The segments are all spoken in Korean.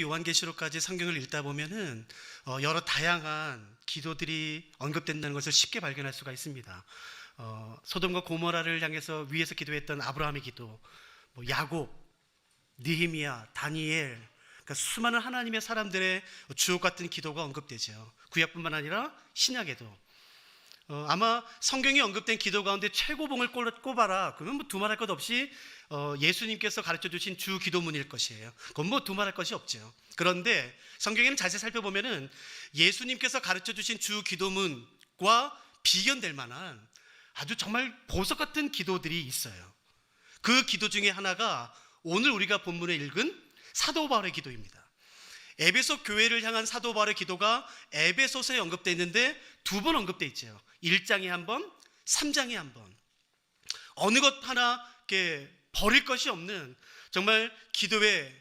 요한계시록까지 성경을 읽다 보면은 여러 다양한 기도들이 언급된다는 것을 쉽게 발견할 수가 있습니다. 소돔과 고모라를 향해서 위에서 기도했던 아브라함의 기도, 야곱, 느헤미야, 다니엘, 그러니까 수많은 하나님의 사람들의 주옥 같은 기도가 언급되죠. 구약뿐만 아니라 신약에도. 아마 성경이 언급된 기도 가운데 최고봉을 꼽아라, 그러면 두말할 것 없이 예수님께서 가르쳐 주신 주 기도문일 것이에요. 그건 두말할 것이 없죠. 그런데 성경에는 자세히 살펴보면은 예수님께서 가르쳐 주신 주 기도문과 비견될 만한 아주 정말 보석 같은 기도들이 있어요. 그 기도 중에 하나가 오늘 우리가 본문에 읽은 사도 바울의 기도입니다. 에베소 교회를 향한 사도 바울의 기도가 에베소서에 언급되어 있는데 두 번 언급되어 있죠. 1장에 한 번, 3장에 한 번. 어느 것 하나 이렇게 버릴 것이 없는 정말 기도에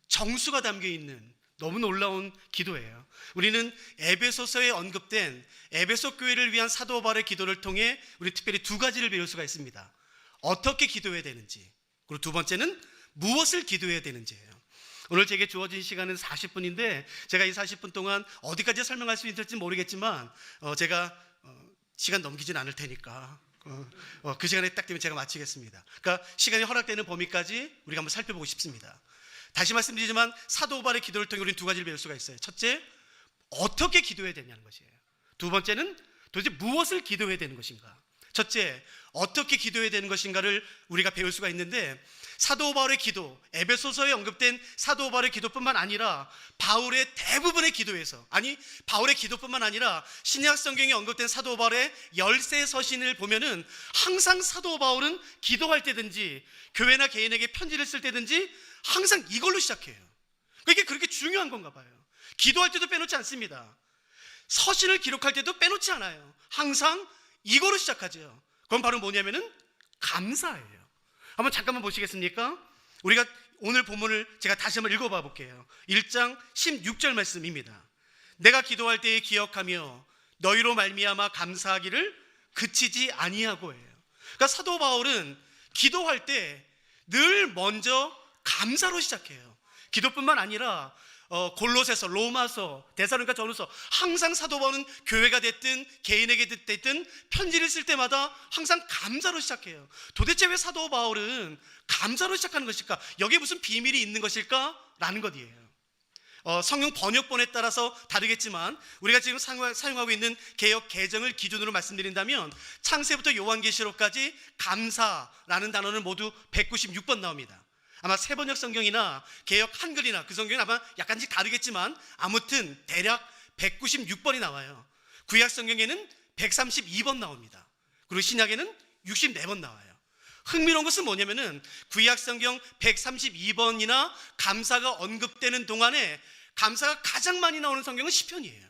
정수가 담겨 있는 너무 놀라운 기도예요. 우리는 에베소서에 언급된 에베소 교회를 위한 사도 바울의 기도를 통해 우리 특별히 두 가지를 배울 수가 있습니다. 어떻게 기도해야 되는지, 그리고 두 번째는 무엇을 기도해야 되는지예요. 오늘 제게 주어진 시간은 40분인데 제가 이 40분 동안 어디까지 설명할 수 있을지 모르겠지만 제가 시간 넘기진 않을 테니까 그 시간에 딱 되면 제가 마치겠습니다. 그러니까 시간이 허락되는 범위까지 우리가 한번 살펴보고 싶습니다. 다시 말씀드리지만 사도 바울의 기도를 통해 우리는 두 가지를 배울 수가 있어요. 첫째, 어떻게 기도해야 되냐는 것이에요. 두 번째는 도대체 무엇을 기도해야 되는 것인가. 첫째, 어떻게 기도해야 되는 것인가를 우리가 배울 수가 있는데 사도 바울의 기도, 에베소서에 언급된 사도 바울의 기도뿐만 아니라 바울의 대부분의 기도에서, 아니 바울의 기도뿐만 아니라 신약 성경에 언급된 사도 바울의 10세 서신을 보면은 항상 사도 바울은 기도할 때든지 교회나 개인에게 편지를 쓸 때든지 항상 이걸로 시작해요. 이게 그렇게 중요한 건가 봐요. 기도할 때도 빼놓지 않습니다. 서신을 기록할 때도 빼놓지 않아요. 항상 이거로 시작하죠. 그건 바로 뭐냐면은 감사예요. 한번 잠깐만 보시겠습니까? 우리가 오늘 본문을 제가 다시 한번 읽어봐 볼게요. 1장 16절 말씀입니다. 내가 기도할 때에 기억하며 너희로 말미암아 감사하기를 그치지 아니하고 해요. 그러니까 사도 바울은 기도할 때 늘 먼저 감사로 시작해요. 기도뿐만 아니라 골로새서, 로마서, 데살로니가 전후서, 항상 사도 바울은 교회가 됐든 개인에게 됐든 편지를 쓸 때마다 항상 감사로 시작해요. 도대체 왜 사도 바울은 감사로 시작하는 것일까? 여기에 무슨 비밀이 있는 것일까? 라는 것이에요. 성경 번역본에 따라서 다르겠지만 우리가 지금 사용하고 있는 개역 개정을 기준으로 말씀드린다면 창세부터 요한계시록까지 감사라는 단어는 모두 196번 나옵니다. 아마 세번역 성경이나 개역 한글이나 그 성경은 아마 약간씩 다르겠지만 아무튼 대략 196번이 나와요. 구약 성경에는 132번 나옵니다. 그리고 신약에는 64번 나와요. 흥미로운 것은 뭐냐면은 구약 성경 132번이나 감사가 언급되는 동안에 감사가 가장 많이 나오는 성경은 시편이에요.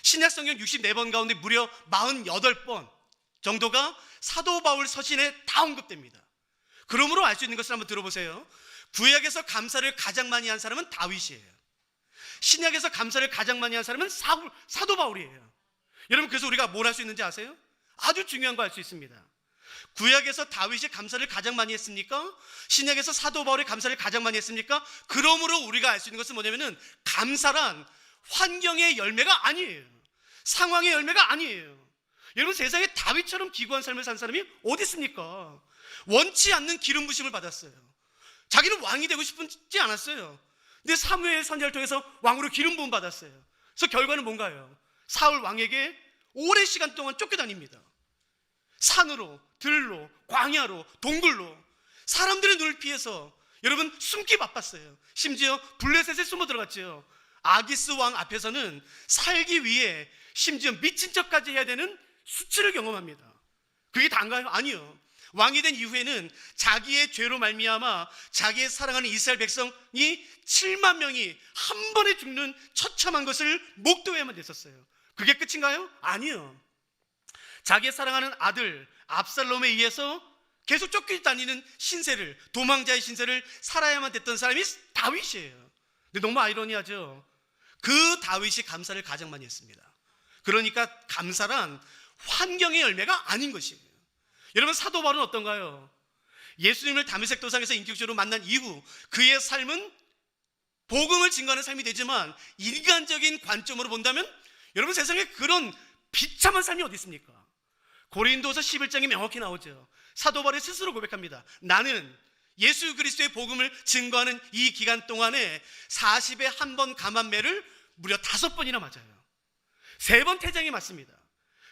신약 성경 64번 가운데 무려 48번 정도가 사도 바울 서신에 다 언급됩니다. 그러므로 알 수 있는 것을 한번 들어보세요. 구약에서 감사를 가장 많이 한 사람은 다윗이에요. 신약에서 감사를 가장 많이 한 사람은 사도 바울이에요. 여러분, 그래서 우리가 뭘 할 수 있는지 아세요? 아주 중요한 거 알 수 있습니다. 구약에서 다윗이 감사를 가장 많이 했습니까? 신약에서 사도 바울이 감사를 가장 많이 했습니까? 그러므로 우리가 알 수 있는 것은 뭐냐면은 감사란 환경의 열매가 아니에요. 상황의 열매가 아니에요. 여러분, 세상에 다윗처럼 기구한 삶을 산 사람이 어디 있습니까? 원치 않는 기름 부심을 받았어요. 자기는 왕이 되고 싶지 않았어요. 근데 사무엘 선지자를 통해서 왕으로 기름 부음 받았어요. 그래서 결과는 뭔가요? 사울 왕에게 오랜 시간 동안 쫓겨다닙니다. 산으로, 들로, 광야로, 동굴로 사람들의 눈을 피해서 여러분 숨기 바빴어요. 심지어 블레셋에 숨어 들어갔죠. 아기스 왕 앞에서는 살기 위해 심지어 미친 척까지 해야 되는 수치를 경험합니다. 그게 다인가요? 아니요. 왕이 된 이후에는 자기의 죄로 말미암아 자기의 사랑하는 이스라엘 백성이 7만 명이 한 번에 죽는 처참한 것을 목도해야만 됐었어요. 그게 끝인가요? 아니요. 자기의 사랑하는 아들 압살롬에 의해서 계속 쫓겨다니는 신세를, 도망자의 신세를 살아야만 됐던 사람이 다윗이에요. 근데 너무 아이러니하죠. 그 다윗이 감사를 가장 많이 했습니다. 그러니까 감사란 환경의 열매가 아닌 것이에요. 여러분, 사도 바울은 어떤가요? 예수님을 다메섹 도상에서 인격적으로 만난 이후 그의 삶은 복음을 증거하는 삶이 되지만 인간적인 관점으로 본다면 여러분 세상에 그런 비참한 삶이 어디 있습니까? 고린도서 11장에 명확히 나오죠. 사도 바울이 스스로 고백합니다. 나는 예수 그리스도의 복음을 증거하는 이 기간 동안에 40에 한 번 감한매를 무려 5번이나 맞아요. 3번 태장이 맞습니다.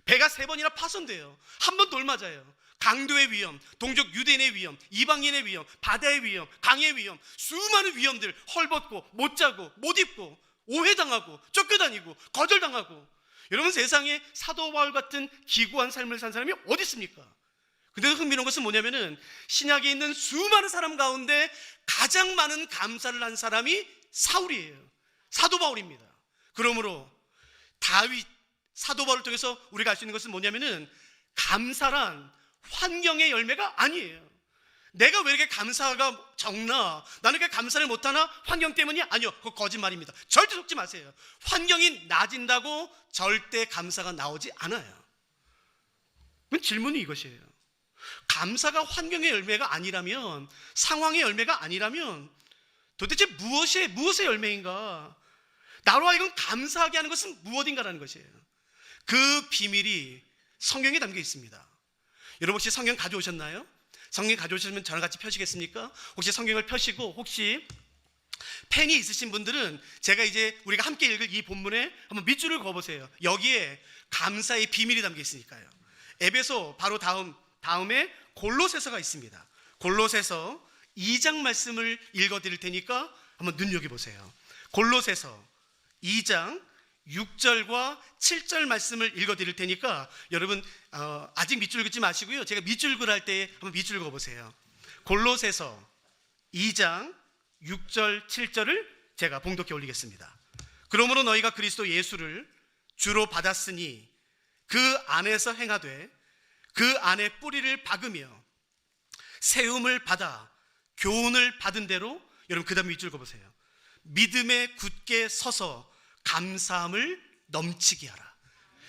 배가 3번이나 파손돼요. 한 번 돌 맞아요. 강도의 위험, 동족 유대인의 위험, 이방인의 위험, 바다의 위험, 강의 위험, 수많은 위험들, 헐벗고 못 자고 못 입고 오해당하고 쫓겨다니고 거절당하고. 여러분 세상에 사도 바울 같은 기구한 삶을 산 사람이 어디 있습니까? 근데 흥미로운 것은 뭐냐면은 신약에 있는 수많은 사람 가운데 가장 많은 감사를 한 사람이 사울이에요. 사도 바울입니다. 그러므로 다윗, 사도 바울을 통해서 우리가 알 수 있는 것은 뭐냐면은 감사란 환경의 열매가 아니에요. 내가 왜 이렇게 감사가 적나? 나는 왜 감사를 못하나? 환경 때문이? 아니요, 그거 거짓말입니다. 절대 속지 마세요. 환경이 나아진다고 절대 감사가 나오지 않아요. 질문이 이것이에요. 감사가 환경의 열매가 아니라면, 상황의 열매가 아니라면 도대체 무엇의 열매인가? 나로 하여금 감사하게 하는 것은 무엇인가라는 것이에요. 그 비밀이 성경에 담겨 있습니다. 여러분 혹시 성경 가져오셨나요? 성경 가져오시면 저랑 같이 펴시겠습니까? 혹시 성경을 펴시고 혹시 펜이 있으신 분들은 제가 이제 우리가 함께 읽을 이 본문에 한번 밑줄을 그어보세요. 여기에 감사의 비밀이 담겨 있으니까요. 에베소 바로 다음에 골로새서가 있습니다. 골로새서 2장 말씀을 읽어드릴 테니까 한번 눈여겨보세요. 골로새서 2장 6절과 7절 말씀을 읽어드릴 테니까 여러분 아직 밑줄 긋지 마시고요. 제가 밑줄 그을 때 한번 밑줄 그어보세요. 골로새서 2장 6절 7절을 제가 봉독해 올리겠습니다. 그러므로 너희가 그리스도 예수를 주로 받았으니 그 안에서 행하되 그 안에 뿌리를 박으며 세움을 받아 교훈을 받은 대로, 여러분 그 다음 밑줄 그어보세요. 믿음에 굳게 서서 감사함을 넘치게 하라.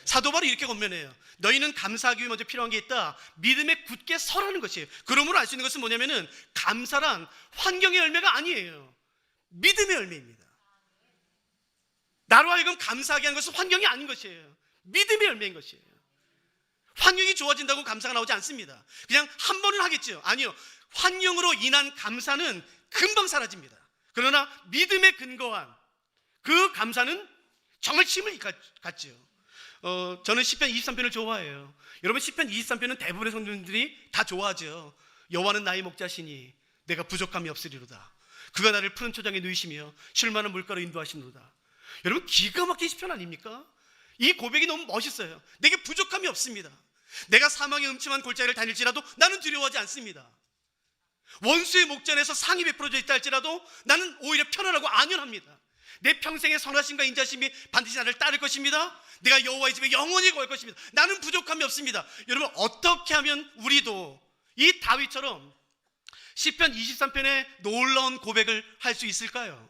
사도 바울이 이렇게 권면해요. 너희는 감사하기 위해 먼저 필요한 게 있다. 믿음에 굳게 서라는 것이에요. 그러므로 알 수 있는 것은 뭐냐면은 감사란 환경의 열매가 아니에요. 믿음의 열매입니다. 나로 하여금 감사하게 하는 것은 환경이 아닌 것이에요. 믿음의 열매인 것이에요. 환경이 좋아진다고 감사가 나오지 않습니다. 그냥 한 번은 하겠죠. 아니요. 환경으로 인한 감사는 금방 사라집니다. 그러나 믿음에 근거한 그 감사는 정말 힘을 갖지요. 저는 시편 23편을 좋아해요. 여러분 시편 23편은 대부분의 성도들이 다 좋아하죠. 여호와는 나의 목자시니 내가 부족함이 없으리로다. 그가 나를 푸른 초장에 누이시며 쉴만한 물가로 인도하시노다. 여러분 기가 막힌 시편 아닙니까? 이 고백이 너무 멋있어요. 내게 부족함이 없습니다. 내가 사망의 음침한 골짜기를 다닐지라도 나는 두려워하지 않습니다. 원수의 목전에서 상이 베풀어져 있다 할지라도 나는 오히려 편안하고 안연합니다. 내 평생의 선하심과 인자심이 반드시 나를 따를 것입니다. 내가 여호와의 집에 영원히 거할 것입니다. 나는 부족함이 없습니다. 여러분 어떻게 하면 우리도 이 다윗처럼 시편 23편의 놀라운 고백을 할 수 있을까요?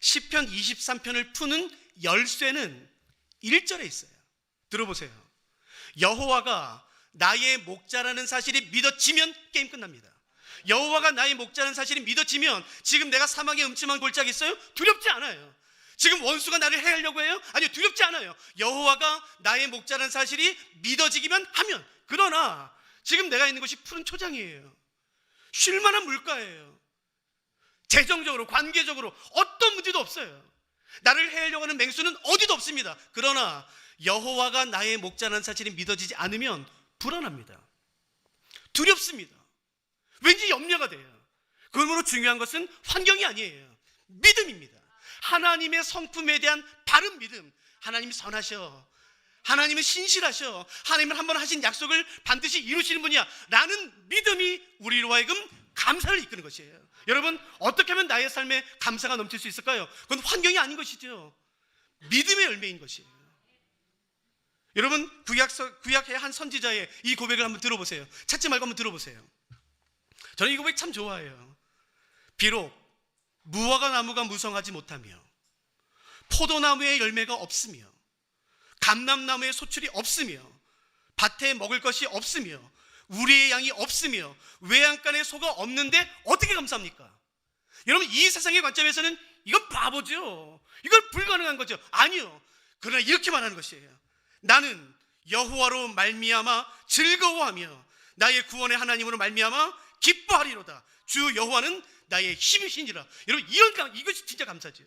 시편 23편을 푸는 열쇠는 1절에 있어요. 들어보세요. 여호와가 나의 목자라는 사실이 믿어지면 게임 끝납니다. 여호와가 나의 목자라는 사실이 믿어지면 지금 내가 사망의 음침한 골짜기 있어요? 두렵지 않아요. 지금 원수가 나를 해하려고 해요? 아니요, 두렵지 않아요. 여호와가 나의 목자라는 사실이 믿어지기만 하면. 그러나 지금 내가 있는 곳이 푸른 초장이에요. 쉴만한 물가예요. 재정적으로 관계적으로 어떤 문제도 없어요. 나를 해하려고 하는 맹수는 어디도 없습니다. 그러나 여호와가 나의 목자라는 사실이 믿어지지 않으면 불안합니다. 두렵습니다. 왠지 염려가 돼요. 그러므로 중요한 것은 환경이 아니에요. 믿음입니다. 하나님의 성품에 대한 바른 믿음. 하나님이 선하셔. 하나님은 신실하셔. 하나님은 한번 하신 약속을 반드시 이루시는 분이야 라는 믿음이 우리로 하여금 감사를 이끄는 것이에요. 여러분 어떻게 하면 나의 삶에 감사가 넘칠 수 있을까요? 그건 환경이 아닌 것이죠. 믿음의 열매인 것이에요. 여러분 구약의 한 선지자의 이 고백을 한번 들어보세요. 찾지 말고 한번 들어보세요. 저는 이 고백 참 좋아해요. 비록 무화과 나무가 무성하지 못하며 포도나무의 열매가 없으며 감람나무의 소출이 없으며 밭에 먹을 것이 없으며 우리의 양이 없으며 외양간에 소가 없는데 어떻게 감사합니까? 여러분 이 세상의 관점에서는 이건 바보죠. 이건 불가능한 거죠. 아니요. 그러나 이렇게 말하는 것이에요. 나는 여호와로 말미암아 즐거워하며 나의 구원의 하나님으로 말미암아 기뻐하리로다. 주 여호와는 나의 힘이시니라. 여러분, 이것이 진짜 감사죠.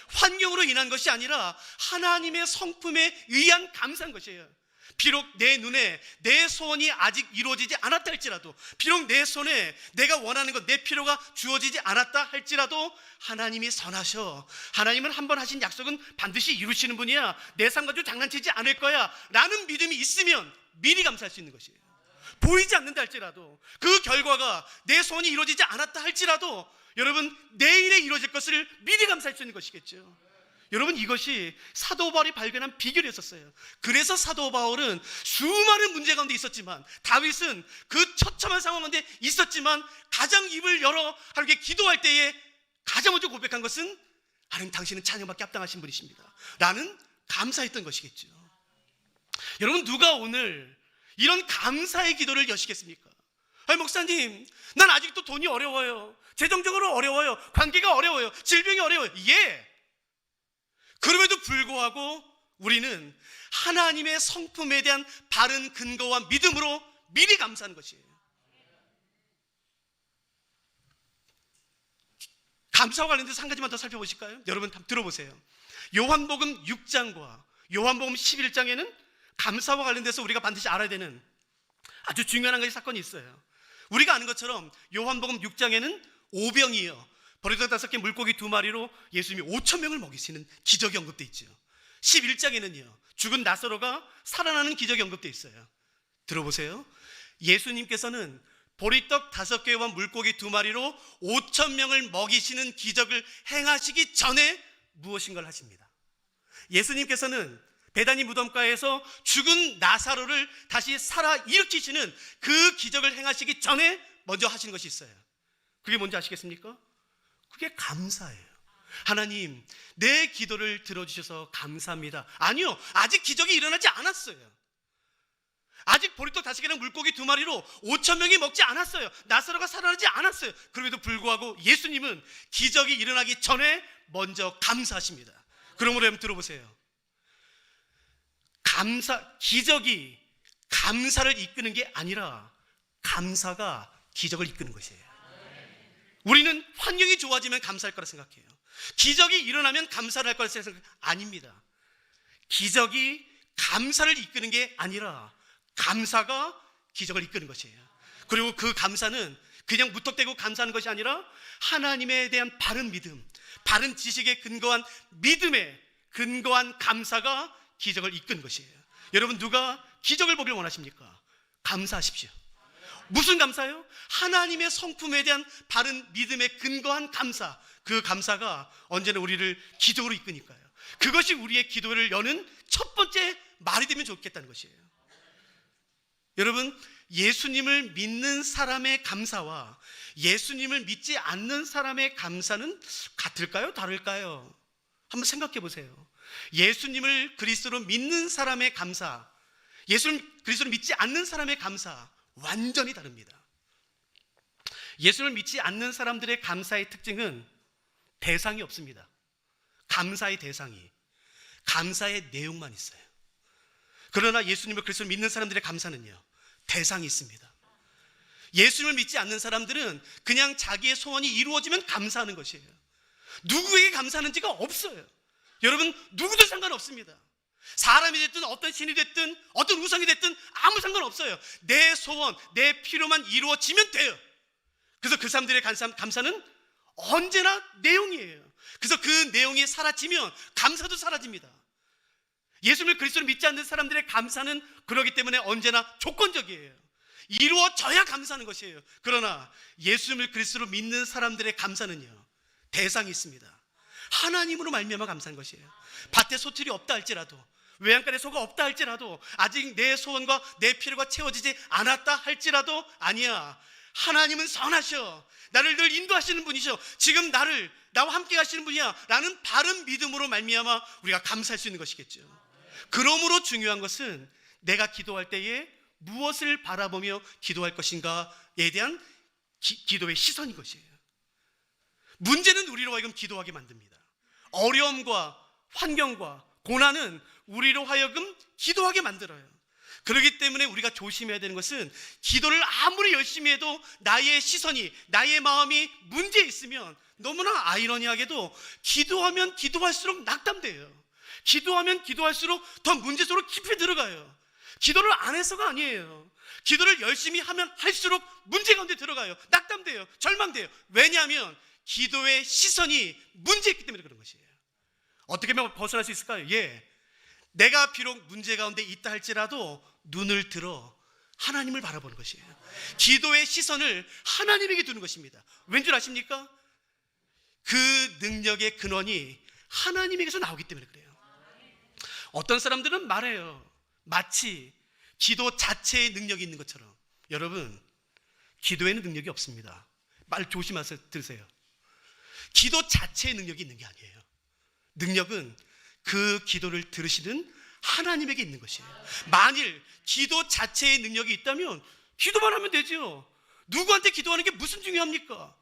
환경으로 인한 것이 아니라 하나님의 성품에 의한 감사한 것이에요. 비록 내 눈에 내 소원이 아직 이루어지지 않았다 할지라도, 비록 내 손에 내가 원하는 것, 내 필요가 주어지지 않았다 할지라도 하나님이 선하셔. 하나님은 한번 하신 약속은 반드시 이루시는 분이야. 내 삶 가지고 장난치지 않을 거야 라는 믿음이 있으면 미리 감사할 수 있는 것이에요. 보이지 않는다 할지라도, 그 결과가 내 소원이 이루어지지 않았다 할지라도 여러분, 내일에 이루어질 것을 미리 감사할 수 있는 것이겠죠. 여러분, 이것이 사도 바울이 발견한 비결이었어요. 그래서 사도 바울은 수많은 문제 가운데 있었지만, 다윗은 그 처참한 상황 가운데 있었지만 가장 입을 열어 하나님께 기도할 때에 가장 먼저 고백한 것은 하나님, 당신은 찬양받기 합당하신 분이십니다 라는 감사했던 것이겠죠. 여러분, 누가 오늘 이런 감사의 기도를 여시겠습니까? 아니, 목사님, 난 아직도 돈이 어려워요. 재정적으로 어려워요. 관계가 어려워요. 질병이 어려워요. 예. 그럼에도 불구하고 우리는 하나님의 성품에 대한 바른 근거와 믿음으로 미리 감사하는 것이에요. 감사와 관련돼서 한 가지만 더 살펴보실까요? 여러분 들어보세요. 요한복음 6장과 요한복음 11장에는 감사와 관련돼서 우리가 반드시 알아야 되는 아주 중요한 한 가지 사건이 있어요. 우리가 아는 것처럼 요한복음 6장에는 오병이요, 버리떡 5개, 물고기 2마리로 예수님이 5,000명을 먹이시는 기적이 언급되어 있죠. 11장에는요, 죽은 나사로가 살아나는 기적이 언급되어 있어요. 들어보세요. 예수님께서는 보리떡 5개와 물고기 2마리로 5,000명을 먹이시는 기적을 행하시기 전에 무엇인가를 하십니다. 예수님께서는 베다니 무덤가에서 죽은 나사로를 다시 살아 일으키시는 그 기적을 행하시기 전에 먼저 하시는 것이 있어요. 그게 뭔지 아시겠습니까? 그게 감사예요. 하나님, 내 기도를 들어주셔서 감사합니다. 아니요, 아직 기적이 일어나지 않았어요. 아직 보리떡 5개랑 물고기 2마리로 5,000명이 먹지 않았어요. 나사로가 살아나지 않았어요. 그럼에도 불구하고 예수님은 기적이 일어나기 전에 먼저 감사하십니다. 그러므로 여러분 들어보세요. 기적이 감사를 이끄는 게 아니라 감사가 기적을 이끄는 것이에요. 우리는 환경이 좋아지면 감사할 거라 생각해요. 기적이 일어나면 감사를 할 거라 생각해요. 아닙니다. 기적이 감사를 이끄는 게 아니라 감사가 기적을 이끄는 것이에요. 그리고 그 감사는 그냥 무턱대고 감사하는 것이 아니라 하나님에 대한 바른 믿음, 바른 지식에 근거한 믿음에 근거한 감사가 기적을 이끄는 것이에요. 여러분, 누가 기적을 보길 원하십니까? 감사하십시오. 무슨 감사요? 하나님의 성품에 대한 바른 믿음에 근거한 감사. 그 감사가 언제나 우리를 기적으로 이끄니까요. 그것이 우리의 기도를 여는 첫 번째 말이 되면 좋겠다는 것이에요. 여러분, 예수님을 믿는 사람의 감사와 예수님을 믿지 않는 사람의 감사는 같을까요? 다를까요? 한번 생각해 보세요. 예수님을 그리스도로 믿는 사람의 감사, 예수님 그리스도를 믿지 않는 사람의 감사, 완전히 다릅니다. 예수를 믿지 않는 사람들의 감사의 특징은 대상이 없습니다. 감사의 대상이, 감사의 내용만 있어요. 그러나 예수님을 그리스도를 믿는 사람들의 감사는요, 대상이 있습니다. 예수님을 믿지 않는 사람들은 그냥 자기의 소원이 이루어지면 감사하는 것이에요. 누구에게 감사하는지가 없어요. 여러분, 누구도 상관없습니다. 사람이 됐든 어떤 신이 됐든 어떤 우상이 됐든 아무 상관없어요. 내 소원, 내 필요만 이루어지면 돼요. 그래서 그 사람들의 감사는 언제나 내용이에요. 그래서 그 내용이 사라지면 감사도 사라집니다. 예수님을 그리스도를 믿지 않는 사람들의 감사는 그렇기 때문에 언제나 조건적이에요. 이루어져야 감사하는 것이에요. 그러나 예수님을 그리스도로 믿는 사람들의 감사는요, 대상이 있습니다. 하나님으로 말미암아 감사한 것이에요. 밭에 소출이 없다 할지라도, 외양간에 소가 없다 할지라도, 아직 내 소원과 내 필요가 채워지지 않았다 할지라도, 아니야, 하나님은 선하셔. 나를 늘 인도하시는 분이셔. 지금 나와 함께 가시는 분이야 라는 바른 믿음으로 말미암아 우리가 감사할 수 있는 것이겠죠. 그러므로 중요한 것은 내가 기도할 때에 무엇을 바라보며 기도할 것인가에 대한 기도의 시선인 것이에요. 문제는 우리로 하여금 기도하게 만듭니다. 어려움과 환경과 고난은 우리로 하여금 기도하게 만들어요. 그렇기 때문에 우리가 조심해야 되는 것은 기도를 아무리 열심히 해도 나의 시선이, 나의 마음이 문제에 있으면 너무나 아이러니하게도 기도하면 기도할수록 낙담돼요. 기도하면 기도할수록 더 문제 속으로 깊이 들어가요. 기도를 안 해서가 아니에요. 기도를 열심히 하면 할수록 문제 가운데 들어가요. 낙담돼요. 절망돼요. 왜냐하면 기도의 시선이 문제에 있기 때문에 그런 것이에요. 어떻게 하면 벗어날 수 있을까요? 예, 내가 비록 문제 가운데 있다 할지라도 눈을 들어 하나님을 바라보는 것이에요. 기도의 시선을 하나님에게 두는 것입니다. 왠 줄 아십니까? 그 능력의 근원이 하나님에게서 나오기 때문에 그래요. 어떤 사람들은 말해요. 마치 기도 자체의 능력이 있는 것처럼. 여러분, 기도에는 능력이 없습니다. 말 조심하세요. 들으세요. 기도 자체의 능력이 있는 게 아니에요. 능력은 그 기도를 들으시는 하나님에게 있는 것이에요. 만일 기도 자체의 능력이 있다면 기도만 하면 되죠. 누구한테 기도하는 게 무슨 중요합니까?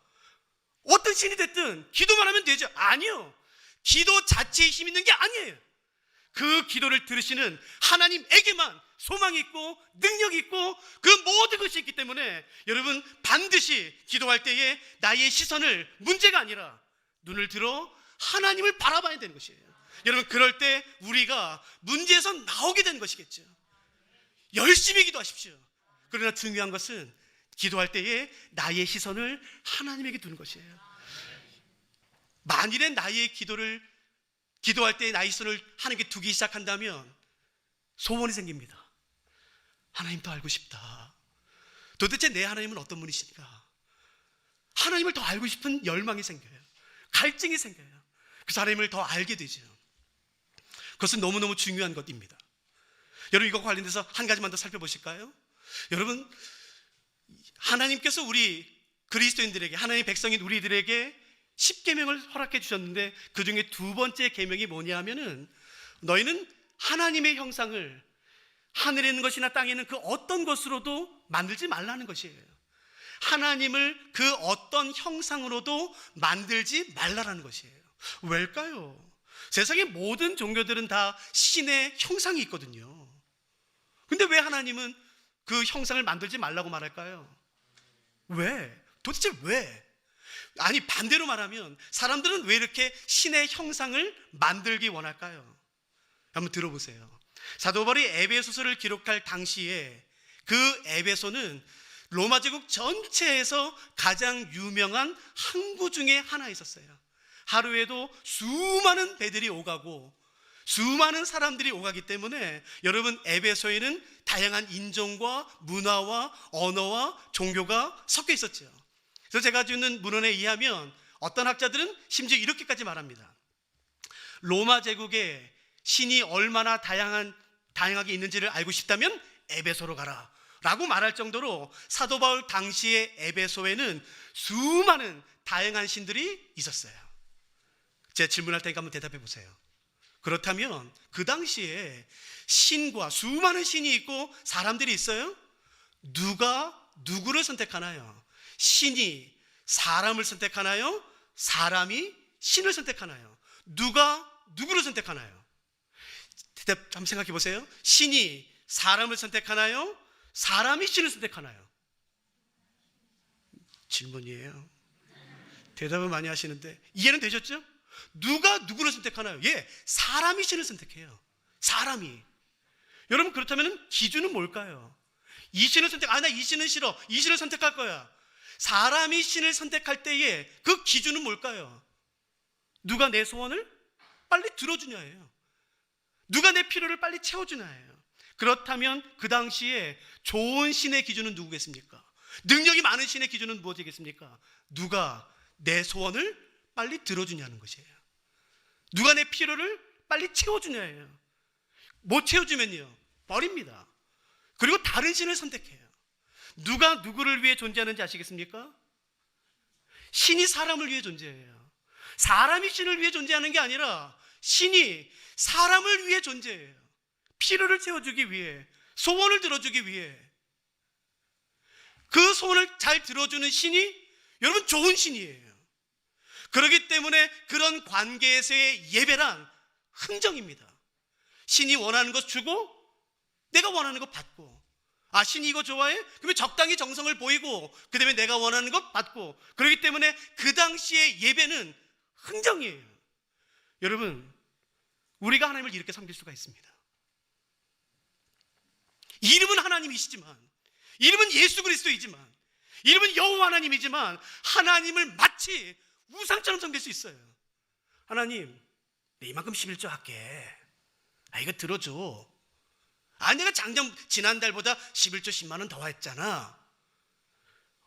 어떤 신이 됐든 기도만 하면 되죠. 아니요. 기도 자체에 힘 있는 게 아니에요. 그 기도를 들으시는 하나님에게만 소망이 있고 능력이 있고 그 모든 것이 있기 때문에 여러분, 반드시 기도할 때에 나의 시선을, 문제가 아니라 눈을 들어 하나님을 바라봐야 되는 것이에요. 여러분, 그럴 때 우리가 문제에서 나오게 되는 것이겠죠. 열심히 기도하십시오. 그러나 중요한 것은 기도할 때에 나의 시선을 하나님에게 두는 것이에요. 만일에 나의 기도할 때 나의 시선을 하나님께 두기 시작한다면 소원이 생깁니다. 하나님 더 알고 싶다. 도대체 내 하나님은 어떤 분이신가? 하나님을 더 알고 싶은 열망이 생겨요. 갈증이 생겨요. 그래서 하나님을 더 알게 되죠. 그것은 너무너무 중요한 것입니다. 여러분, 이거 관련돼서 한 가지만 더 살펴보실까요? 여러분, 하나님께서 우리 그리스도인들에게, 하나님의 백성인 우리들에게 10계명을 허락해 주셨는데 그 중에 두 번째 계명이 뭐냐 하면은 너희는 하나님의 형상을 하늘에 있는 것이나 땅에 있는 그 어떤 것으로도 만들지 말라는 것이에요. 하나님을 그 어떤 형상으로도 만들지 말라라는 것이에요. 왜일까요? 세상의 모든 종교들은 다 신의 형상이 있거든요. 근데 왜 하나님은 그 형상을 만들지 말라고 말할까요? 왜? 도대체 왜? 아니, 반대로 말하면 사람들은 왜 이렇게 신의 형상을 만들기 원할까요? 한번 들어보세요. 사도 바울이 에베소서를 기록할 당시에 그 에베소는 로마 제국 전체에서 가장 유명한 항구 중에 하나 있었어요. 하루에도 수많은 배들이 오가고 수많은 사람들이 오가기 때문에 여러분, 에베소에는 다양한 인종과 문화와 언어와 종교가 섞여 있었죠. 그래서 제가 주는 문헌에 의하면 어떤 학자들은 심지어 이렇게까지 말합니다. 로마 제국에 신이 얼마나 다양하게 있는지를 알고 싶다면 에베소로 가라 라고 말할 정도로 사도 바울 당시의 에베소에는 수많은 다양한 신들이 있었어요. 제가 질문할 테니까 한번 대답해 보세요. 그렇다면 그 당시에 신과 수많은 신이 있고 사람들이 있어요? 누가 누구를 선택하나요? 신이 사람을 선택하나요? 사람이 신을 선택하나요? 누가 누구를 선택하나요? 대답 한번 생각해 보세요. 신이 사람을 선택하나요? 사람이 신을 선택하나요? 질문이에요. 대답을 많이 하시는데 이해는 되셨죠? 누가 누구를 선택하나요? 예, 사람이 신을 선택해요. 사람이. 여러분, 그렇다면 기준은 뭘까요? 이 신을 나 이 신은 싫어. 이 신을 선택할 거야. 사람이 신을 선택할 때에 그 기준은 뭘까요? 누가 내 소원을 빨리 들어주냐예요. 누가 내 필요를 빨리 채워주냐예요. 그렇다면 그 당시에 좋은 신의 기준은 누구겠습니까? 능력이 많은 신의 기준은 무엇이겠습니까? 누가 내 소원을 빨리 들어주냐는 것이에요. 누가 내 필요를 빨리 채워주냐예요. 못 채워주면요, 버립니다. 그리고 다른 신을 선택해요. 누가 누구를 위해 존재하는지 아시겠습니까? 신이 사람을 위해 존재해요. 사람이 신을 위해 존재하는 게 아니라 신이 사람을 위해 존재해요. 필요를 채워주기 위해, 소원을 들어주기 위해. 그 소원을 잘 들어주는 신이 여러분 좋은 신이에요. 그렇기 때문에 그런 관계에서의 예배란 흥정입니다. 신이 원하는 것 주고 내가 원하는 것 받고, 신이 이거 좋아해? 그러면 적당히 정성을 보이고 그 다음에 내가 원하는 것 받고, 그렇기 때문에 그 당시의 예배는 흥정이에요. 여러분, 우리가 하나님을 이렇게 섬길 수가 있습니다. 이름은 하나님이시지만, 이름은 예수 그리스도이지만, 이름은 여호와 하나님이지만 하나님을 마치 우상처럼 섬길 수 있어요. 하나님, 내 이만큼 11조 할게. 이거 들어줘. 내가 지난달보다 11조 10만 원 더 했잖아.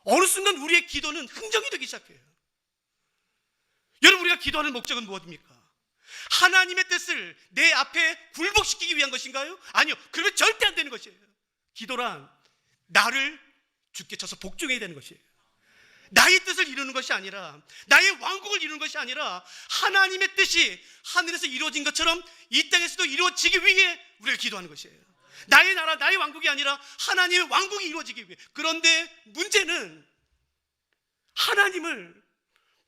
어느 순간 우리의 기도는 흥정이 되기 시작해요. 여러분, 우리가 기도하는 목적은 무엇입니까? 하나님의 뜻을 내 앞에 굴복시키기 위한 것인가요? 아니요. 그러면 절대 안 되는 것이에요. 기도란 나를 주께 쳐서 복종해야 되는 것이에요. 나의 뜻을 이루는 것이 아니라, 나의 왕국을 이루는 것이 아니라 하나님의 뜻이 하늘에서 이루어진 것처럼 이 땅에서도 이루어지기 위해 우리가 기도하는 것이에요. 나의 나라, 나의 왕국이 아니라 하나님의 왕국이 이루어지기 위해. 그런데 문제는 하나님을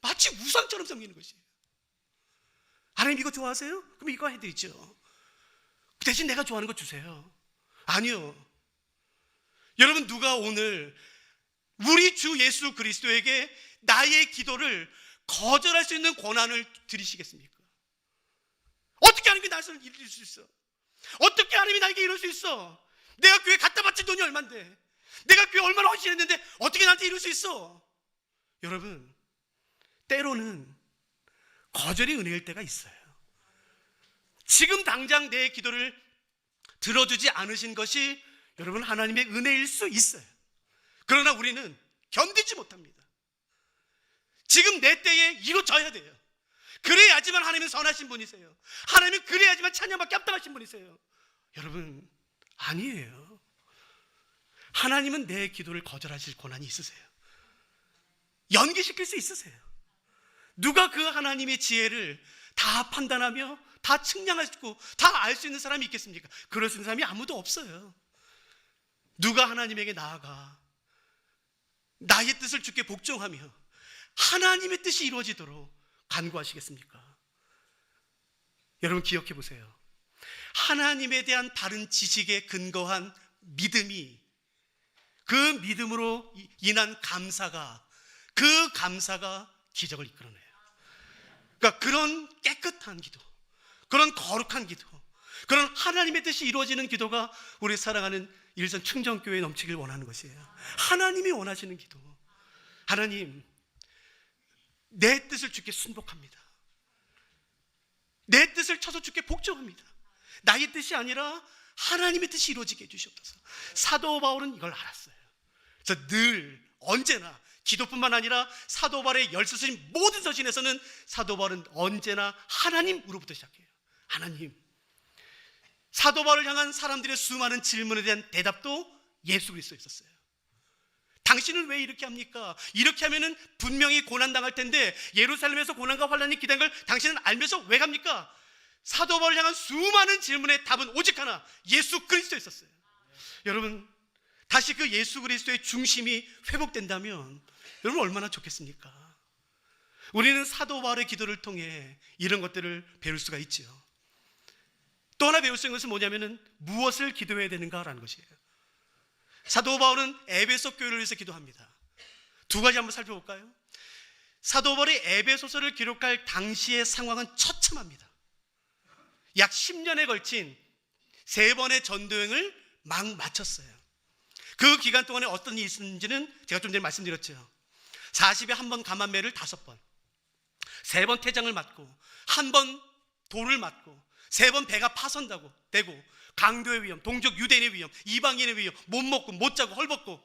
마치 우상처럼 섬기는 것이에요. 하나님 이거 좋아하세요? 그럼 이거 해드리죠. 그 대신 내가 좋아하는 거 주세요. 아니요. 여러분, 누가 오늘 우리 주 예수 그리스도에게 나의 기도를 거절할 수 있는 권한을 드리시겠습니까? 어떻게 하나님이 나를 이룰 수 있어? 어떻게 하나님이 나에게 이룰 수 있어? 내가 교회 갖다 바친 돈이 얼만데, 내가 교회 얼마나 헌신했는데 어떻게 나한테 이룰 수 있어? 여러분, 때로는 거절이 은혜일 때가 있어요. 지금 당장 내 기도를 들어주지 않으신 것이 여러분 하나님의 은혜일 수 있어요. 그러나 우리는 견디지 못합니다. 지금 내 때에 이루어져야 돼요. 그래야지만 하나님은 선하신 분이세요. 하나님은 그래야지만 찬양받기 합당하신 분이세요. 여러분, 아니에요. 하나님은 내 기도를 거절하실 권한이 있으세요. 연기시킬 수 있으세요. 누가 그 하나님의 지혜를 다 판단하며 다 측량하시고 다 알 수 있는 사람이 있겠습니까? 그럴 수 있는 사람이 아무도 없어요. 누가 하나님에게 나아가 나의 뜻을 주께 복종하며 하나님의 뜻이 이루어지도록 간구하시겠습니까? 여러분, 기억해 보세요. 하나님에 대한 바른 지식에 근거한 믿음이, 그 믿음으로 인한 감사가, 그 감사가 기적을 이끌어내요. 그러니까 그런 깨끗한 기도, 그런 거룩한 기도, 그런 하나님의 뜻이 이루어지는 기도가 우리 사랑하는 일선 충정교회에 넘치길 원하는 것이에요. 하나님이 원하시는 기도. 하나님, 내 뜻을 주께 순복합니다. 내 뜻을 쳐서 주께 복종합니다. 나의 뜻이 아니라 하나님의 뜻이 이루어지게 해주시옵소서. 사도 바울은 이걸 알았어요. 그래서 늘 언제나 기도뿐만 아니라 사도 바울의 열서신 모든 서신에서는 사도 바울은 언제나 하나님으로부터 시작해요. 하나님. 사도 바울을 향한 사람들의 수많은 질문에 대한 대답도 예수 그리스도에 있었어요. 당신은 왜 이렇게 합니까? 이렇게 하면은 분명히 고난당할 텐데 예루살렘에서 고난과 환난이 기다린 걸 당신은 알면서 왜 갑니까? 사도 바울을 향한 수많은 질문의 답은 오직 하나, 예수 그리스도에 있었어요. 여러분, 다시 그 예수 그리스도의 중심이 회복된다면 여러분 얼마나 좋겠습니까? 우리는 사도 바울의 기도를 통해 이런 것들을 배울 수가 있죠. 또 하나 배울 수 있는 것은 뭐냐면은 무엇을 기도해야 되는가라는 것이에요. 사도 바울은 에베소 교회를 위해서 기도합니다. 두 가지 한번 살펴볼까요? 사도 바울이 에베소서를 기록할 당시의 상황은 처참합니다. 약 10년에 걸친 3번의 전도행을 막 마쳤어요. 그 기간 동안에 어떤 일이 있었는지는 제가 좀 전에 말씀드렸죠. 40에 한 번 감한매를 5번, 3번 태장을 맞고, 1번 돌을 맞고, 3번 배가 파손되고 강도의 위험, 동족 유대인의 위험, 이방인의 위험, 못 먹고 못 자고 헐벗고,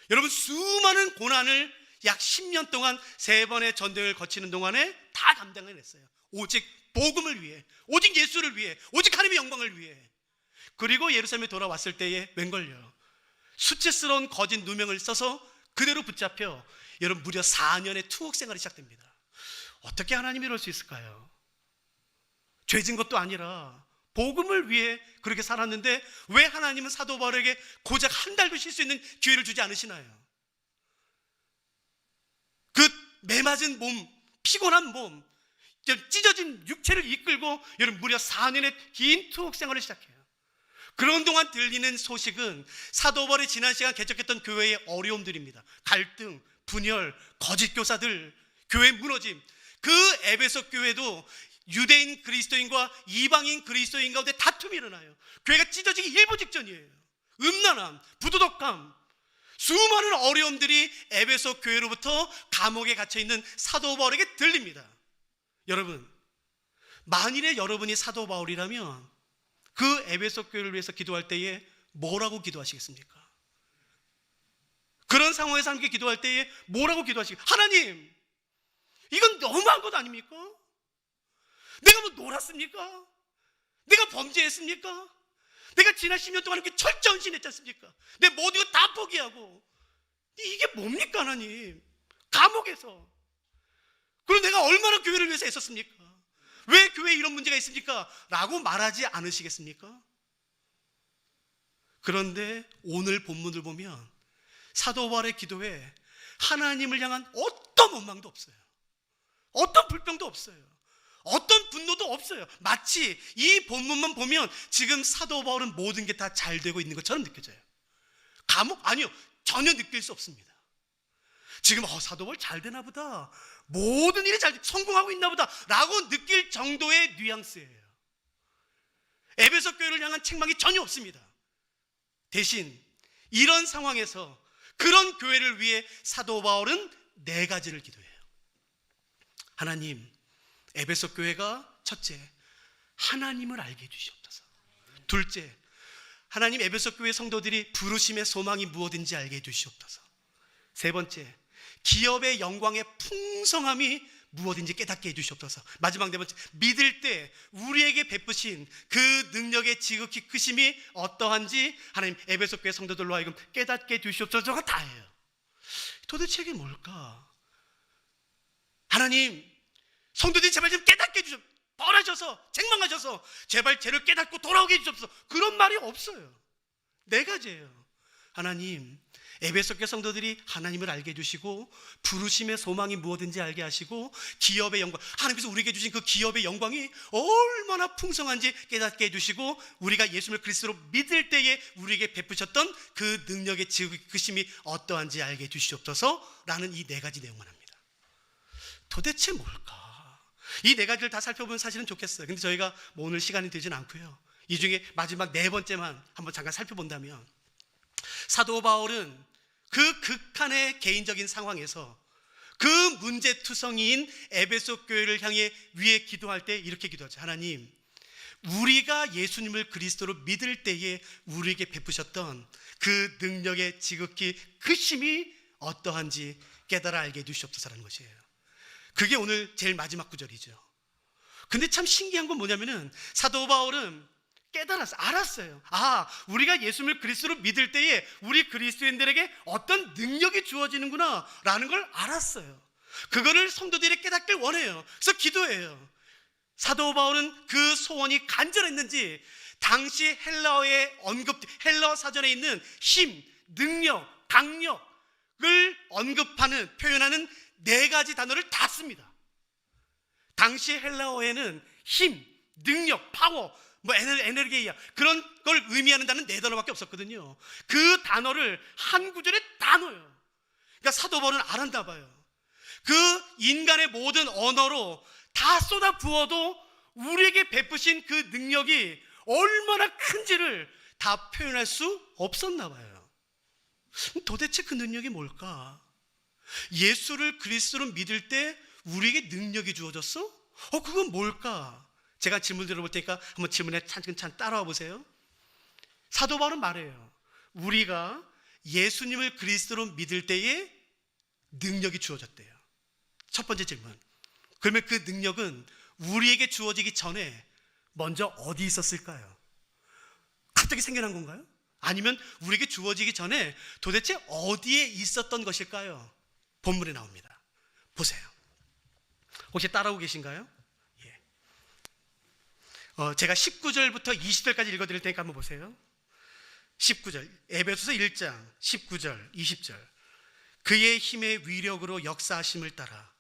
여러분 수많은 고난을 약 10년 동안 3번의 전도를 거치는 동안에 다 감당을 했어요. 오직 복음을 위해, 오직 예수를 위해, 오직 하나님의 영광을 위해. 그리고 예루살렘에 돌아왔을 때에 웬걸요, 수치스러운 거짓 누명을 써서 그대로 붙잡혀 여러분 무려 4년의 투옥 생활이 시작됩니다. 어떻게 하나님이 이럴 수 있을까요? 죄진 것도 아니라 복음을 위해 그렇게 살았는데 왜 하나님은 사도 바울에게 고작 한 달도 쉴 수 있는 기회를 주지 않으시나요? 그 매맞은 몸, 피곤한 몸, 찢어진 육체를 이끌고 여러분 무려 4년의 긴 투옥 생활을 시작해요. 그런 동안 들리는 소식은 사도 바울이 지난 시간 개척했던 교회의 어려움들입니다. 갈등, 분열, 거짓 교사들, 교회 무너짐. 그 에베소 교회도 유대인 그리스도인과 이방인 그리스도인 가운데 다툼이 일어나요. 교회가 찢어지기 일보 직전이에요. 음란함, 부도덕함, 수많은 어려움들이 에베소 교회로부터 감옥에 갇혀있는 사도 바울에게 들립니다. 여러분, 만일에 여러분이 사도 바울이라면 그 에베소 교회를 위해서 기도할 때에 뭐라고 기도하시겠습니까? 그런 상황에서 함께 기도할 때에 뭐라고 기도하시겠습니까? 하나님, 이건 너무한 것 아닙니까? 내가 뭐 놀았습니까? 내가 범죄했습니까? 내가 지난 10년 동안 이렇게 철저헌신했지 않습니까? 내 모든 거 다 포기하고. 이게 뭡니까 하나님? 감옥에서. 그럼 내가 얼마나 교회를 위해서 애썼습니까? 왜 교회에 이런 문제가 있습니까? 라고 말하지 않으시겠습니까? 그런데 오늘 본문을 보면 사도 바울의 기도에 하나님을 향한 어떤 원망도 없어요. 어떤 불평도 없어요. 어떤 분노도 없어요. 마치 이 본문만 보면 지금 사도 바울은 모든 게 다 잘 되고 있는 것처럼 느껴져요. 감옥? 아니요. 전혀 느낄 수 없습니다. 지금 사도 바울 잘 되나 보다. 모든 일이 잘 성공하고 있나 보다 라고 느낄 정도의 뉘앙스예요. 에베소 교회를 향한 책망이 전혀 없습니다. 대신 이런 상황에서 그런 교회를 위해 사도 바울은 4가지를 기도해요. 하나님, 에베소 교회가 첫째, 하나님을 알게 해주시옵소서. 둘째, 하나님 에베소 교회 성도들이 부르심의 소망이 무엇인지 알게 해주시옵소서. 세 번째, 기업의 영광의 풍성함이 무엇인지 깨닫게 해주시옵소서. 마지막 4번째, 믿을 때 우리에게 베푸신 그 능력의 지극히 크심이 어떠한지 하나님 에베소 교회 성도들로 하여금 깨닫게 해주시옵소서가 다예요. 도대체 이게 뭘까? 하나님, 성도들이 제발 좀 깨닫게 해주시옵소서. 벌하셔서 책망하셔서 제발 죄를 깨닫고 돌아오게 해주시옵소서. 그런 말이 없어요. 4가지예요. 하나님, 에베소 교회 성도들이 하나님을 알게 해주시고 부르심의 소망이 무엇인지 알게 하시고 기업의 영광, 하나님께서 우리에게 주신 그 기업의 영광이 얼마나 풍성한지 깨닫게 해주시고 우리가 예수님을 그리스도로 믿을 때에 우리에게 베푸셨던 그 능력의 지극히심이 어떠한지 알게 해주시옵소서 라는 이 4가지 내용만 합니다. 도대체 뭘까? 이 4가지를 다 살펴보면 사실은 좋겠어요. 근데 저희가 뭐 오늘 시간이 되지는 않고요. 이 중에 마지막 4번째만 한번 잠깐 살펴본다면 사도 바울은 그 극한의 개인적인 상황에서 그 문제투성이인 에베소 교회를 향해 위에 기도할 때 이렇게 기도하죠. 하나님, 우리가 예수님을 그리스도로 믿을 때에 우리에게 베푸셨던 그 능력의 지극히 크심이 어떠한지 깨달아 알게 해주시옵소서라는 것이에요. 그게 오늘 제일 마지막 구절이죠. 근데 참 신기한 건 뭐냐면은 사도 바울은 알았어요. 우리가 예수님을 그리스도로 믿을 때에 우리 그리스도인들에게 어떤 능력이 주어지는구나 라는 걸 알았어요. 그거를 성도들이 깨닫길 원해요. 그래서 기도해요. 사도 바울은 그 소원이 간절했는지 당시 헬라어 사전에 있는 힘, 능력, 강력을 언급하는, 표현하는 4가지 단어를 다 씁니다. 당시 헬라어에는 힘, 능력, 파워, 에너게이아 그런 걸 의미하는 단어는 4단어밖에 없었거든요. 그 단어를 한 구절에 다 넣어요. 그러니까 사도 바울은 알았나 봐요. 그 인간의 모든 언어로 다 쏟아 부어도 우리에게 베푸신 그 능력이 얼마나 큰지를 다 표현할 수 없었나 봐요. 도대체 그 능력이 뭘까? 예수를 그리스도로 믿을 때 우리에게 능력이 주어졌어? 그건 뭘까? 제가 질문 들어볼 테니까 한번 질문에 차근차근 따라와 보세요. 사도 바울은 말해요. 우리가 예수님을 그리스도로 믿을 때에 능력이 주어졌대요. 첫 번째 질문. 그러면 그 능력은 우리에게 주어지기 전에 먼저 어디 있었을까요? 갑자기 생겨난 건가요? 아니면 우리에게 주어지기 전에 도대체 어디에 있었던 것일까요? 본문에 나옵니다. 보세요. 혹시 따라오고 계신가요? 제가 19절부터 20절까지 읽어드릴 테니까 한번 보세요. 19절, 에베소서 1장 19절, 20절. 그의 힘의 위력으로 역사하심을 따라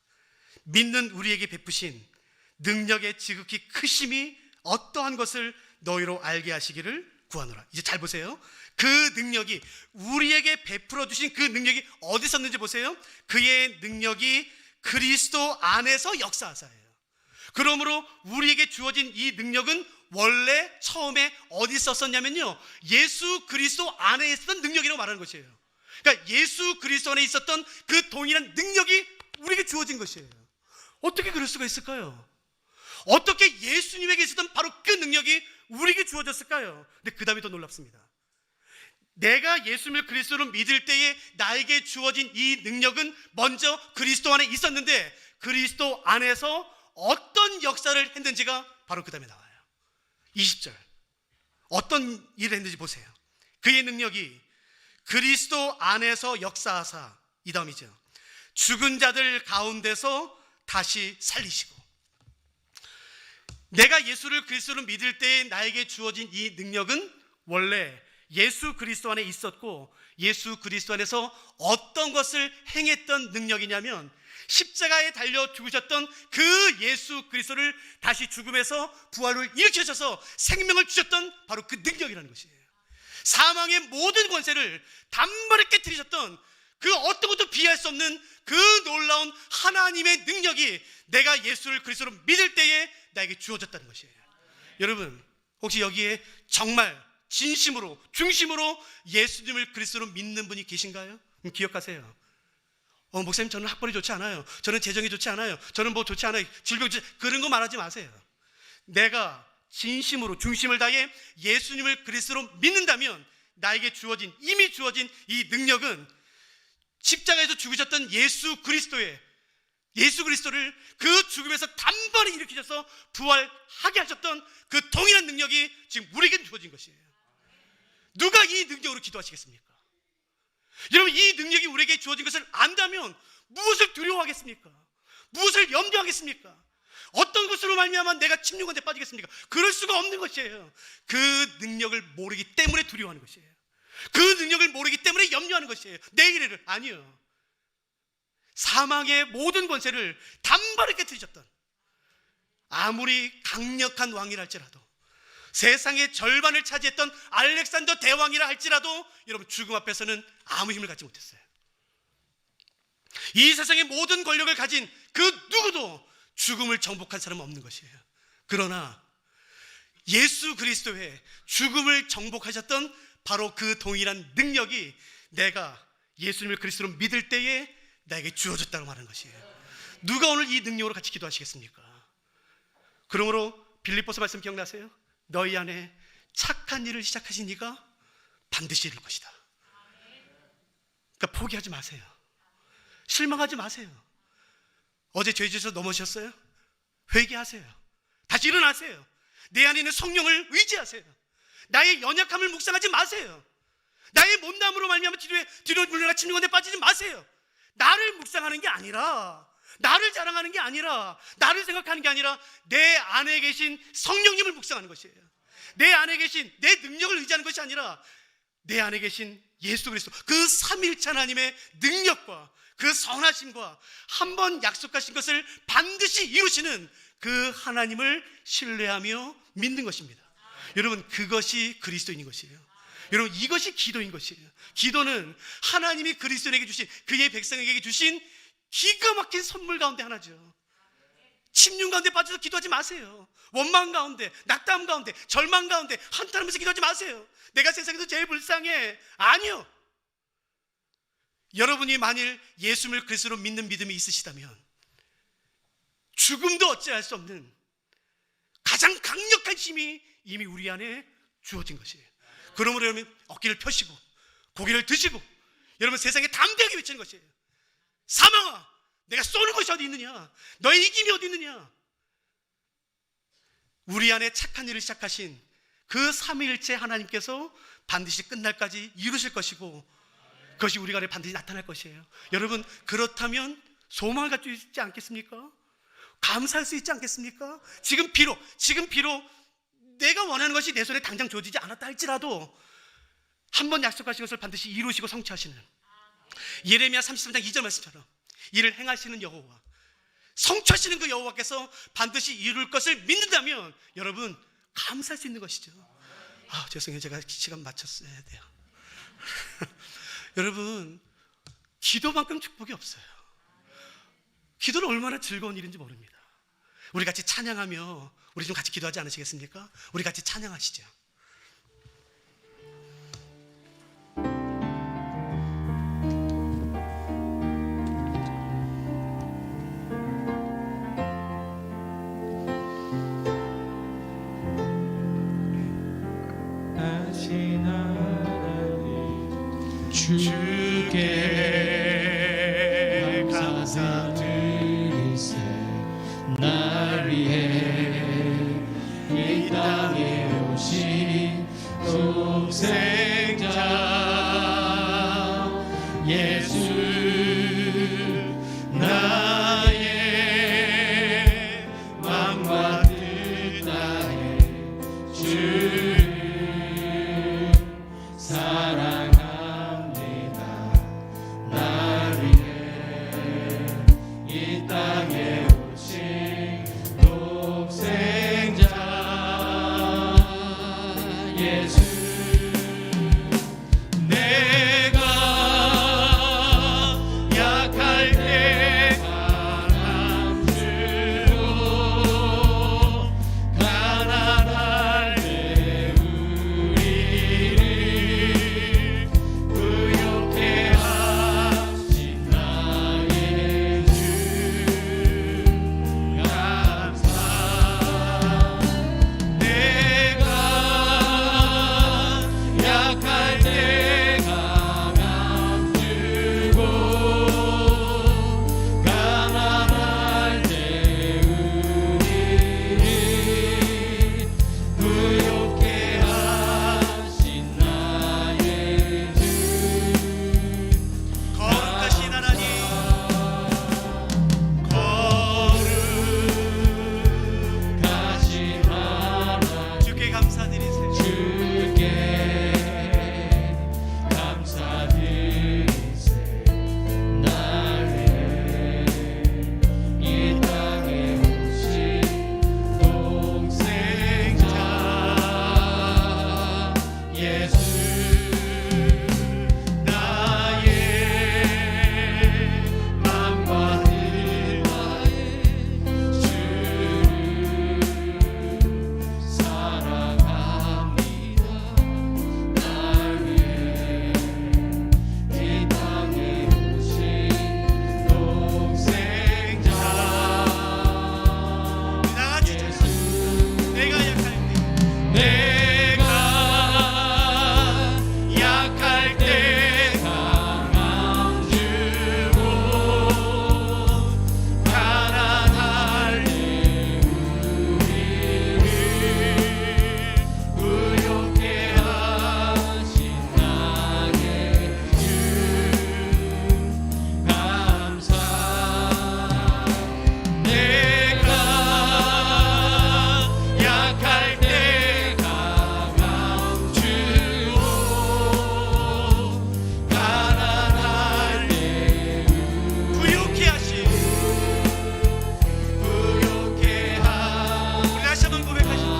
믿는 우리에게 베푸신 능력의 지극히 크심이 어떠한 것을 너희로 알게 하시기를 구하노라. 이제 잘 보세요. 그 능력이, 우리에게 베풀어 주신 그 능력이 어디 있었는지 보세요. 그의 능력이 그리스도 안에서 역사하사예요. 그러므로 우리에게 주어진 이 능력은 원래 처음에 어디 있었냐면요, 예수 그리스도 안에 있었던 능력이라고 말하는 것이에요. 그러니까 예수 그리스도 안에 있었던 그 동일한 능력이 우리에게 주어진 것이에요. 어떻게 그럴 수가 있을까요? 어떻게 예수님에게 있었던 바로 그 능력이 우리에게 주어졌을까요? 근데 그 다음이 더 놀랍습니다. 내가 예수님을 그리스도로 믿을 때에 나에게 주어진 이 능력은 먼저 그리스도 안에 있었는데, 그리스도 안에서 어떤 역사를 했는지가 바로 그 다음에 나와요. 20절, 어떤 일을 했는지 보세요. 그의 능력이 그리스도 안에서 역사하사, 이 다음이죠, 죽은 자들 가운데서 다시 살리시고. 내가 예수를 그리스도로 믿을 때에 나에게 주어진 이 능력은 원래 예수 그리스도 안에 있었고, 예수 그리스도 안에서 어떤 것을 행했던 능력이냐면, 십자가에 달려 죽으셨던 그 예수 그리스도를 다시 죽음에서 부활로 일으키셔서 생명을 주셨던 바로 그 능력이라는 것이에요. 사망의 모든 권세를 단번에 깨뜨리셨던 그 어떤 것도 비할 수 없는 그 놀라운 하나님의 능력이 내가 예수를 그리스도로 믿을 때에 나에게 주어졌다는 것이에요. 여러분, 혹시 여기에 정말 진심으로, 중심으로 예수님을 그리스도로 믿는 분이 계신가요? 기억하세요. 목사님, 저는 학벌이 좋지 않아요. 저는 재정이 좋지 않아요. 저는 뭐 좋지 않아요. 질병 좋지, 그런 거 말하지 마세요. 내가 진심으로 중심을 다해 예수님을 그리스도로 믿는다면 나에게 주어진, 이미 주어진 이 능력은 십자가에서 죽으셨던 예수 그리스도를 그 죽음에서 단번에 일으키셔서 부활하게 하셨던 그 동일한 능력이 지금 우리에게 주어진 것이에요. 누가 이 능력으로 기도하시겠습니까? 여러분, 이 능력이 우리에게 주어진 것을 안다면 무엇을 두려워하겠습니까? 무엇을 염려하겠습니까? 어떤 것으로 말미암아 내가 침륜한데 빠지겠습니까? 그럴 수가 없는 것이에요. 그 능력을 모르기 때문에 두려워하는 것이에요. 그 능력을 모르기 때문에 염려하는 것이에요. 내일을, 아니요, 사망의 모든 권세를 단번에 깨뜨리셨던, 아무리 강력한 왕이라 할지라도, 세상의 절반을 차지했던 알렉산더 대왕이라 할지라도 여러분, 죽음 앞에서는 아무 힘을 갖지 못했어요. 이 세상의 모든 권력을 가진 그 누구도 죽음을 정복한 사람은 없는 것이에요. 그러나 예수 그리스도의 죽음을 정복하셨던 바로 그 동일한 능력이 내가 예수님을 그리스도로 믿을 때에 나에게 주어졌다고 말하는 것이에요. 누가 오늘 이 능력으로 같이 기도하시겠습니까? 그러므로 빌립보서 말씀 기억나세요? 너희 안에 착한 일을 시작하신 이가 반드시 이룰 것이다. 그러니까 포기하지 마세요. 실망하지 마세요. 어제 죄지에서 넘어지셨어요? 회개하세요. 다시 일어나세요. 내 안에 있는 성령을 의지하세요. 나의 연약함을 묵상하지 마세요. 나의 못남으로 말미암아 뒤로 물러나 침륜한데 빠지지 마세요. 나를 묵상하는 게 아니라, 나를 자랑하는 게 아니라, 나를 생각하는 게 아니라 내 안에 계신 성령님을 묵상하는 것이에요. 내 안에 계신 내 능력을 의지하는 것이 아니라 내 안에 계신 예수 그리스도, 그 삼일체 하나님의 능력과 그 선하심과 한 번 약속하신 것을 반드시 이루시는 그 하나님을 신뢰하며 믿는 것입니다. 여러분, 그것이 그리스도인인 것이에요. 여러분, 이것이 기도인 것이에요. 기도는 하나님이 그리스도인에게 주신, 그의 백성에게 주신 기가 막힌 선물 가운데 하나죠. 침륜 가운데 빠져서 기도하지 마세요. 원망 가운데, 낙담 가운데, 절망 가운데 한탄하면서 기도하지 마세요. 내가 세상에서 제일 불쌍해. 아니요. 여러분이 만일 예수님을 그리스도로 믿는 믿음이 있으시다면 죽음도 어찌할 수 없는 가장 강력한 힘이 이미 우리 안에 주어진 것이에요. 그러므로 여러분, 어깨를 펴시고 고개를 드시고 여러분, 세상에 담대하게 외치는 것이에요. 사망아, 내가 쏘는 것이 어디 있느냐? 너의 이김이 어디 있느냐? 우리 안에 착한 일을 시작하신 그 삼위일체 하나님께서 반드시 끝날까지 이루실 것이고, 그것이 우리 안에 반드시 나타날 것이에요. 여러분, 그렇다면 소망을 갖고 있지 않겠습니까? 감사할 수 있지 않겠습니까? 지금 비록 내가 원하는 것이 내 손에 당장 주어지지 않았다 할지라도 한 번 약속하신 것을 반드시 이루시고 성취하시는, 예레미야 33장 2절 말씀처럼 이를 행하시는 여호와, 성취하시는 그 여호와께서 반드시 이룰 것을 믿는다면 여러분 감사할 수 있는 것이죠. 죄송해요. 제가 시간 맞췄어야 돼요. 여러분, 기도만큼 축복이 없어요. 기도는 얼마나 즐거운 일인지 모릅니다. 우리 같이 찬양하며 우리 좀 같이 기도하지 않으시겠습니까? 우리 같이 찬양하시죠. 주께 감사드리세. 날 위해 이 땅에 오신 독생자 예수, 나의 맘과 뜻 다해 주를 사랑합니다. 날 위해 이 땅에 오신 독생자 예수, 내가 약할 때 강함 주고 가난할 때 우리를 부욕해 하신 나의 주 감사. 내가 약할 때 강함 주고 가난할 때 우리를 부욕해 하신 나의 주 거룩하신 하나님, 거룩하신 하나님 주께 감사드리세요. 주께 감사드리세. 날 위해 이 땅에 오신 독생자 예수, 나의 맘과 뜻 다해 주를 사랑합니다. 날 위해 이 땅에 오신 독생자 나같이 예수, 내가 약할 때 내가 약할 때 강함 주고 가난할 때 우리를 부욕해 하신 나의 주 감사. 내가 약할 때 강함 주고 가난할 때 부욕해 하신 부욕해 우리 다시 한번 고백하십시오.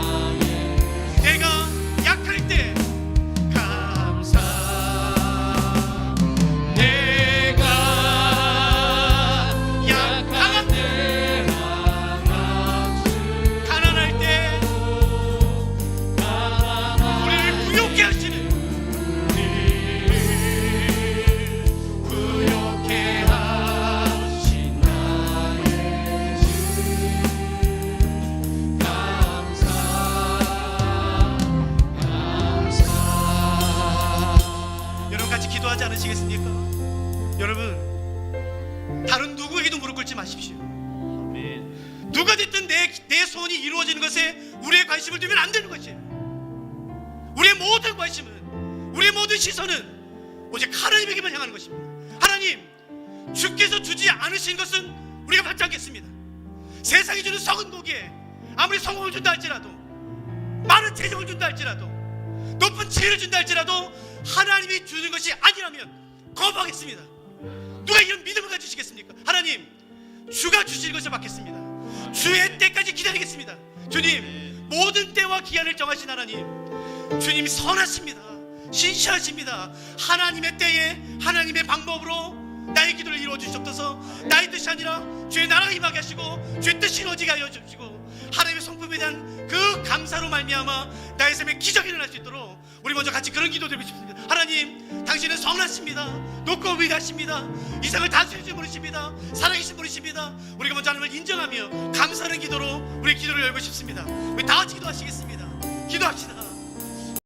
내가 약할 때 감사. 내가 약할 때 강함 주고 가난할 때 가난할 우리를 부욕해 하시는 부욕해 하신 나의 주 감사. 여러분 같이 기도하지 않으시겠습니까? 여러분, 다른 누구에게도 무릎 꿇지 마십시오. 누가 됐든 내 소원이 이루어지는 것에 우리의 관심을 두면 안 되는 것이에요. 우리의 모든 관심은, 우리의 모든 시선은 오직 하나님에게만 향하는 것입니다. 하나님, 주께서 주지 않으신 것은 우리가 받지 않겠습니다. 세상이 주는 썩은 고기에 아무리 성공을 준다 할지라도, 많은 재정을 준다 할지라도, 높은 지혜를 준다 할지라도 하나님이 주는 것이 아니라면 거부하겠습니다. 누가 이런 믿음을 가지시겠습니까? 하나님, 주가 주실 것을 받겠습니다. 주의 때까지 기다리겠습니다. 주님, 모든 때와 기한을 정하신 하나님, 주님 선하십니다. 신실하십니다. 하나님의 때에 하나님의 방법으로 나의 기도를 이루어 주시옵소서. 나의 뜻이 아니라 주의 나라가 임하게 하시고 주의 뜻이 이루어지게 하여 주시고 하나님의 성품에 대한 그 감사로 말미암아 나의 삶에 기적이 일어날 수 있도록 우리 먼저 같이 그런 기도 드리고 싶습니다. 하나님, 당신은 선하십니다. 높고 위대하십니다. 이상을 다스리신 분이십니다. 살아계신 분이십니다. 우리가 먼저 하나님을 인정하며 감사하는 기도로 우리 기도를 열고 싶습니다. 우리 다 같이 기도하시겠습니다. 기도합시다.